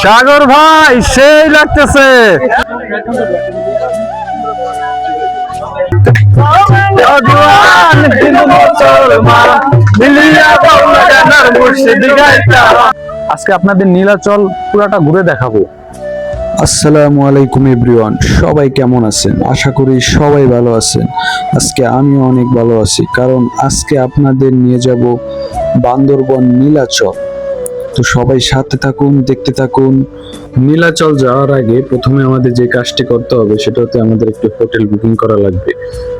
সাগর ভাই সেই লাগতেছে। আজকে আপনাদের নীলাচল পুরাটা ঘুরে দেখাবো। আসসালামু আলাইকুম এভরিওয়ান, সবাই কেমন আছেন? আশা করি সবাই ভালো আছেন। আজকে আমিও অনেক ভালো আছি, কারণ আজকে আপনাদের নিয়ে যাব বান্দরবন নীলাচল। তো সবাই সাথে থাকুন, দেখতে থাকুন। নীলাচল যাওয়ার আগে প্রথমে আমাদের যে কাজটি করতে হবে সেটা হচ্ছে আমাদের একটু হোটেল বুকিং করা লাগবে,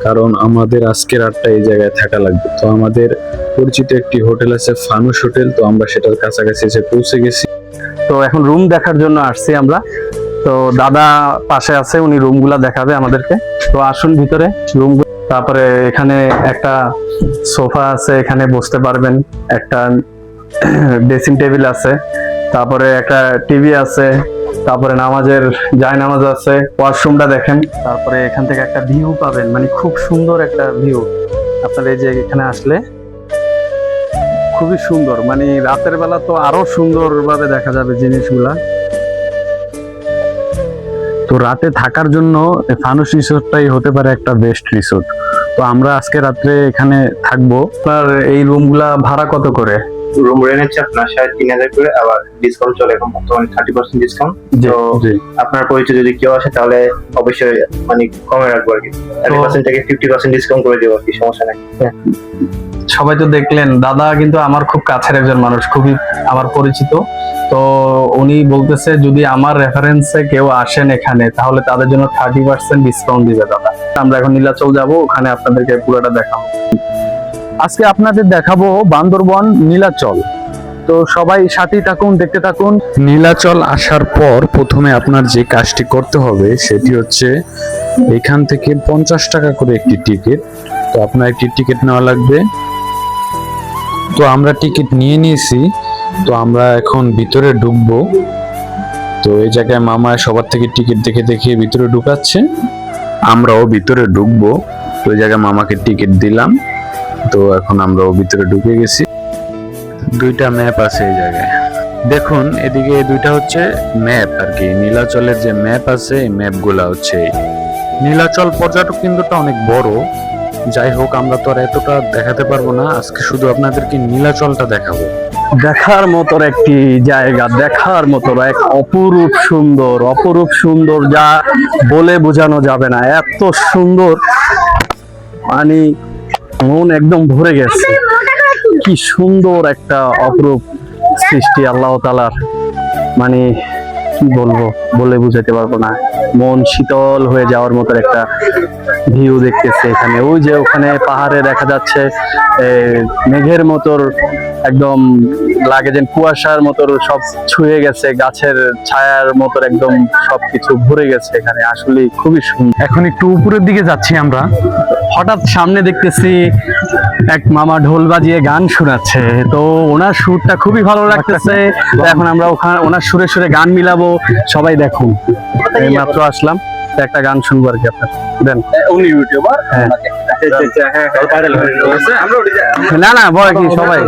কারণ আমাদের আজকে রাতটা এই জায়গায় থাকা লাগবে। তো আমাদের পরিচিত একটি হোটেল আছে, ফানুস হোটেল। তো আমরা সেটার কাছাকাছি এসে পৌঁছে গেছি। তো এখন রুম দেখার জন্য আসছি আমরা। তো দাদা পাশে আছে, উনি রুমগুলা দেখাবে আমাদেরকে। তো আসুন ভিতরে রুম। তারপরে এখানে একটা সোফা আছে, এখানে বসতে পারবেন। একটা ড্রেসিং টেবিল আছে, তারপরে একটা টিভি আছে, তারপরে নামাজের জায়নামাজ আছে। ওয়াশরুমটা দেখেন। তারপরে এখান থেকে একটা ভিউ পাবেন, মানে খুব সুন্দর একটা ভিউ। আপনার এই যে এখানে আসলে খুবই সুন্দর, মানে রাতের বেলা তো আরো সুন্দর ভাবে দেখা যাবে জিনিসগুলা। তো রাতে থাকার জন্য ফানুস রিসোর্টটাই হতে পারে একটা বেস্ট রিসোর্ট। তো আমরা আজকে রাত্রে এখানে থাকবো। আপনার এই রুমগুলা ভাড়া কত করে? রুম রেন্ট হচ্ছে আপনার 3,500 করে, আবার ডিসকাউন্ট চলে এখন বর্তমানে 30% ডিসকাউন্ট। তো আপনার পরিচয় যদি কেউ আসে তাহলে অবশ্যই মানে কমে রাখবো আর কি, 30% থেকে 50% ডিসকাউন্ট করে দেবো আর কি, সমস্যা নাই। সবাই তো দেখলেন, দাদা কিন্তু আমার খুব কাছের একজন মানুষ, খুবই আমার পরিচিত। তো উনি বলতেছে যদি আমার রেফারেন্সে কেউ আসেন এখানে তাহলে তাদের জন্য 30% ডিসকাউন্ট দিবে দাদা। আমরা এখন নীলাচল যাব, ওখানে আপনাদেরকে পুরোটা দেখাবো। আজকে আপনাদের দেখাবো বান্দরবন নীলাচল। তো সবাই সাথেই থাকুন, দেখতে থাকুন। নীলাচল আসার পর প্রথমে আপনার যে কাজটি করতে হবে সেটি হচ্ছে এখান থেকে 50 টাকা করে একটি টিকিট। তো আপনার একটি টিকিট নেওয়া লাগবে। তো আমরা টিকিট নিয়ে নিয়েছি। তো আমরা এখন ভিতরে ঢুকবো। তো এই জায়গায় মামা সবার থেকে টিকিট দেখে দেখে ভিতরে ঢুকাচ্ছে, আমরাও ভিতরে ঢুকবো। তো এই জায়গায় মামাকে টিকিট দিলাম। তো এখন আমরাও ভিতরে ঢুকে গেছি। দুইটা ম্যাপ আছে এই জায়গায়, দেখুন এদিকে দুইটা হচ্ছে ম্যাপ আর কি। নীলাচলের যে ম্যাপ আছে এই ম্যাপগুলা হচ্ছে। নীলাচল পর্যটক কেন্দ্রটা অনেক বড়। যাই হোক, আমরা তো আর এতটা দেখাতে পারবো না, আজকে শুধু আপনাদেরকে নীলাচলটা দেখাবো। দেখার মতো একটি জায়গা, দেখার মতো এক অপরূপ সুন্দর, অপরূপ সুন্দর, যা বলে বোঝানো যাবে না। এত সুন্দর, মানে মন একদম ভরে গেছে। কি সুন্দর একটা অপরূপ সৃষ্টি আল্লাহ তাআলার, মানে কি বলবো, বলে বুঝাতে পারবো না। মন শীতল হয়ে যাওয়ার মতো একটা ভিউ দেখতেছে এখানে। ওই যে ওখানে পাহাড়ে দেখা যাচ্ছে মেঘের মতোর, একদম লাগে যেন কুয়াশার মতোর সব ছুঁয়ে গেছে, গাছের ছায়ার মতোর একদম সবকিছু ভরে গেছে এখানে। আসলে খুবই সুন্দর। এখন একটু উপরের দিকে যাচ্ছি আমরা। হঠাৎ সামনে দেখতেছি এক মামা ঢোল বাজিয়ে গান শোনাচ্ছে। তো ওনার সুরটা খুবই ভালো লাগতেছে। এখন আমরা ওখানে ওনার সুরে সুরে গান মিলাবো। সবাই দেখুন, এই মাত্র আসলাম, একটা গান শুনবো আর কি। আপনার দেন, উনি ইউটিউবার। না না, বলে কি সবাই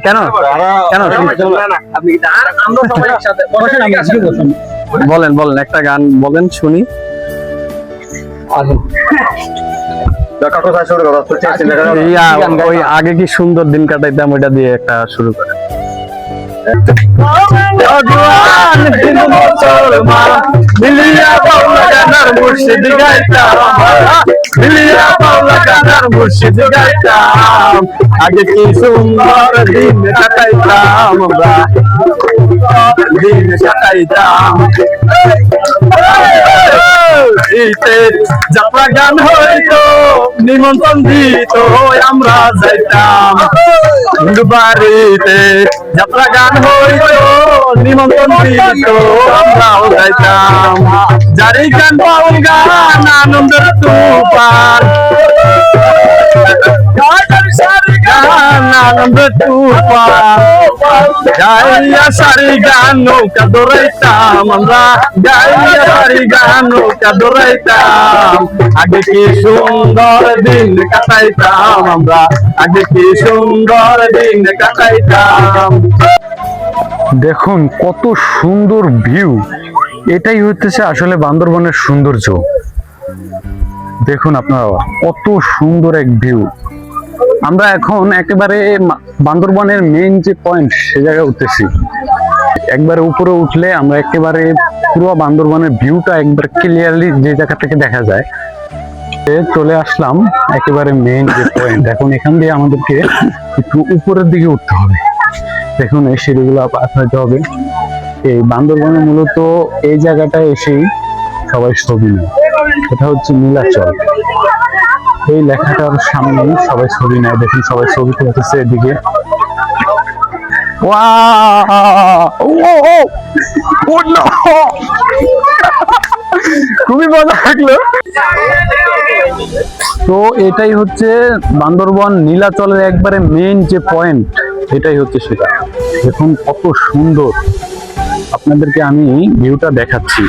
কেন কেন বলেন বলেন, একটা গান বলেন শুনি। ওই আগে কি সুন্দর দিন কাটাইতাম, ওইটা দিয়ে একটা শুরু করে। আগে কি সুন্দর দিন কাটাইতাম আমরা, দিন কাটাইতাম। যাত্রা গান হইতো, নিমন্ত্রণ দিত, আমরা যাইতাম বাড়িতে। যাত্রা গান হইতো, নিমন্ত্রণ দিত, আমরাও যাইতাম। জারি গান বাউল গান, আনন্দের তুফান, আনন্দের তুফান। গাইয়া সারি গান নৌকা দৌড়াইতাম আমরা, গাইয়া সারি গান নৌকা দৌড়াইতাম। আগে কি সুন্দর দিন কাটাইতাম আমরা, আগে কি সুন্দর দিন কাটাইতাম। দেখুন কত সুন্দর ভিউ, এটাই হচ্ছে আসলে বান্দরবনের সৌন্দর্য। দেখুন আপনারা কত সুন্দর এক ভিউ। আমরা এখন একেবারে বান্দরবনের মেইন যে পয়েন্ট সে জায়গায় উঠতেছি। একবারে উপরে উঠলে আমরা একেবারে পুরো বান্দরবনের ভিউটা একবার ক্লিয়ারলি যে জায়গা থেকে দেখা যায়। চলে আসলাম একেবারে মেইন যে পয়েন্ট। এখন এখান দিয়ে আমাদেরকে একটু উপরের দিকে উঠতে হবে। দেখুন এই সিঁড়িগুলো পার হতে হবে। এই বান্দরবনে মূলত এই জায়গাটায় এসেই সবাই ছবি নেয়। এটা হচ্ছে নীলাচল। এই লেখাটার সামনে সবাই ছবি নেয়। দেখুন সবাই ছবি তুলতেছে এদিকে। খুবই মজা লাগলো। তো এটাই হচ্ছে বান্দরবন নীলাচলের একবারে মেইন যে পয়েন্ট, এটাই হচ্ছে সেটা। দেখুন কত সুন্দর, আপনাদেরকে আমি ভিউটা দেখাচ্ছি।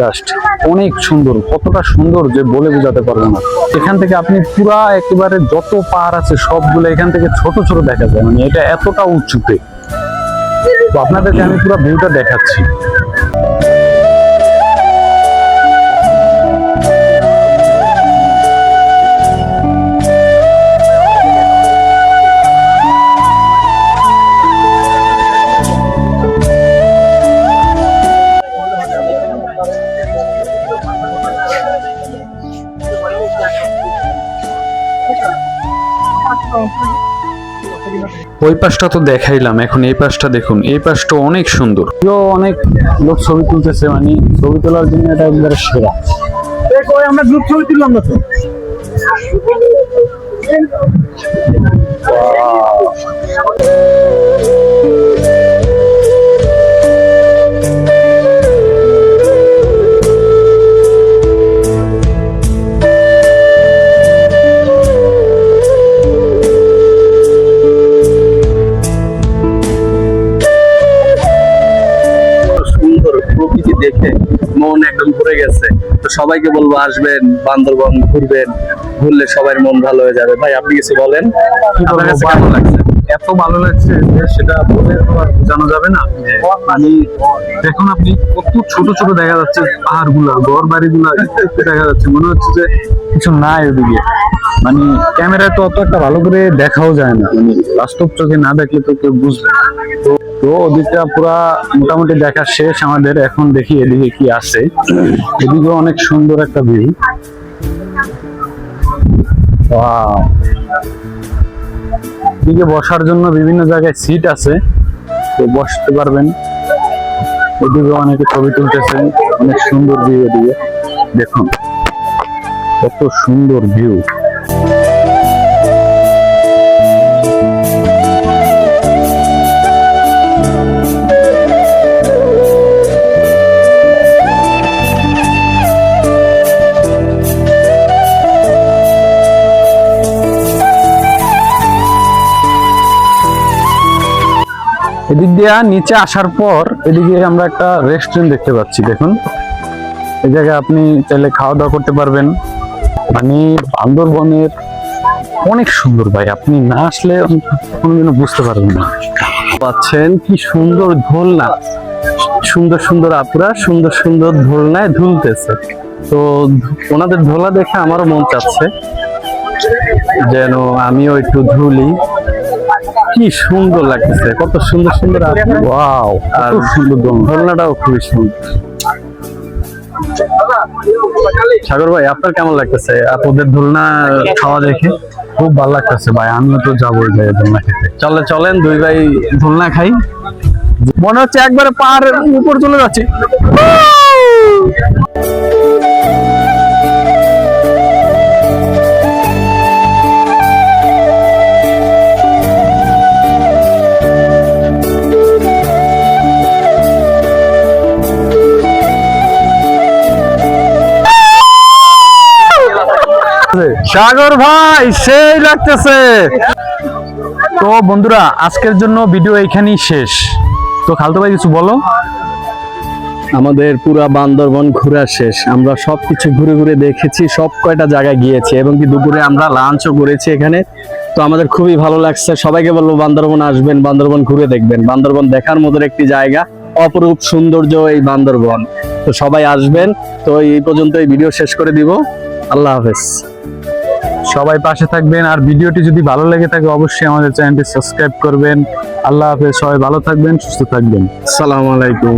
জাস্ট অনেক সুন্দর, কতটা সুন্দর যে বলে বোঝাতে পারবো না। এখান থেকে আপনি পুরা একেবারে যত পাহাড় আছে সবগুলো এখান থেকে ছোট ছোট দেখা যায়, মানে এটা এতটা উঁচুতে। তো আপনাদেরকে আমি পুরো ভিউটা দেখাচ্ছি। ওই পাশটা তো দেখাইলাম, এখন এই পাশটা দেখুন। এই পাশটা অনেক সুন্দর। অনেক লোক ছবি তুলতেছে, মানে ছবি তোলার জন্য এটা একবারে সেরা। আমরা গ্রুপ ছবি তুললাম না তো। দেখে মন একদম ভরে গেছে। তো সবাইকে বলবো আসবেন, বান্দরবন ঘুরবেন, ঘুরলে সবার মন ভালো হয়ে যাবে। ভাই আপনি কিছু বলেন, আপনার কাছে কেমন লাগছে? এত ভালো লাগছে যে সেটা বলে তো আর বোঝানো যাবে না। মানে দেখুন আপনি কত ছোট ছোট দেখা যাচ্ছে পাহাড়গুলা, ঘর বাড়িগুলা দেখা যাচ্ছে, মনে হচ্ছে যে কিছু নাই ওদিকে। মানে ক্যামেরায় তো অত একটা ভালো করে দেখাও যায় না, মানে বাস্তব চোখে না দেখলে তো কেউ বুঝবে না। তো ওদিকটা পুরা মোটামুটি দেখা শেষ আমাদের। এখন দেখি এদিকে কি আছে। এদিকে অনেক সুন্দর একটা ভিউ। এদিকে বসার জন্য বিভিন্ন জায়গায় সিট আছে, তো বসতে পারবেন। এদিকে অনেকে ছবি তুলতেছে, অনেক সুন্দর ভিউ। এদিকে দেখুন কত সুন্দর ভিউ। এদিক দিয়ে নিচে আসার পর এদিকে আমরা একটা রেস্টুরেন্ট দেখতে পাচ্ছি। দেখুন এই জায়গায় আপনি চাইলে খাওয়া দাওয়া করতে পারবেন। মানে বান্দরবনের অনেক সুন্দর ভাই, আপনি না আসলে কোনোদিনও বুঝতে পারবেন না। পাচ্ছেন কি সুন্দর দোলনা, সুন্দর সুন্দর আপুরা সুন্দর সুন্দর দোলনায় ঝুলতেছে। তো ওনাদের দোলা দেখে আমারও মন চাচ্ছে যেন আমিও একটু ঝুলি। কি সুন্দর লাগতেছে, কত সুন্দর সুন্দর। ওয়াও, আর কত সুন্দর দোলনাটাও খুবই সুন্দর। সাগর ভাই আপনার কেমন লাগতেছে আপনাদের দোলনা খাওয়া দেখে? খুব ভালো লাগতেছে ভাই, আমিও তো যাবোই ভাই দোলনা খেতে। চলেন দুই ভাই দোলনা খাই। মনে হচ্ছে একবারে পাহাড়ের উপর চলে যাচ্ছে। সাগর ভাই সেই লাগতেছে। তো বন্ধুরা আজকের জন্য ভিডিও এইখানেই শেষ। তো খালতো ভাই কিছু বলো। আমাদের পুরা বান্দরবন ঘোরা শেষ। আমরা সবকিছু ঘুরে ঘুরে দেখেছি, সব কয়টা জায়গায় গিয়েছি এবং কি দুপুরে আমরা লাঞ্চও করেছি এখানে। তো আমাদের খুবই ভালো লাগছে, সবাইকে বলবো বান্দরবন আসবেন, বান্দরবন ঘুরে দেখবেন। বান্দরবন দেখার মতো একটি জায়গা, অপরূপ সৌন্দর্য এই বান্দরবন। তো সবাই আসবেন। তো এই পর্যন্ত এই ভিডিও শেষ করে দিব। আল্লাহ হাফেজ। সবাই পাশে থাকবেন, আর ভিডিওটি যদি ভালো লেগে থাকে অবশ্যই আমাদের চ্যানেলটি সাবস্ক্রাইব করবেন। আল্লাহ হাফেজ, সবাই ভালো থাকবেন, সুস্থ থাকবেন। আসসালামু আলাইকুম।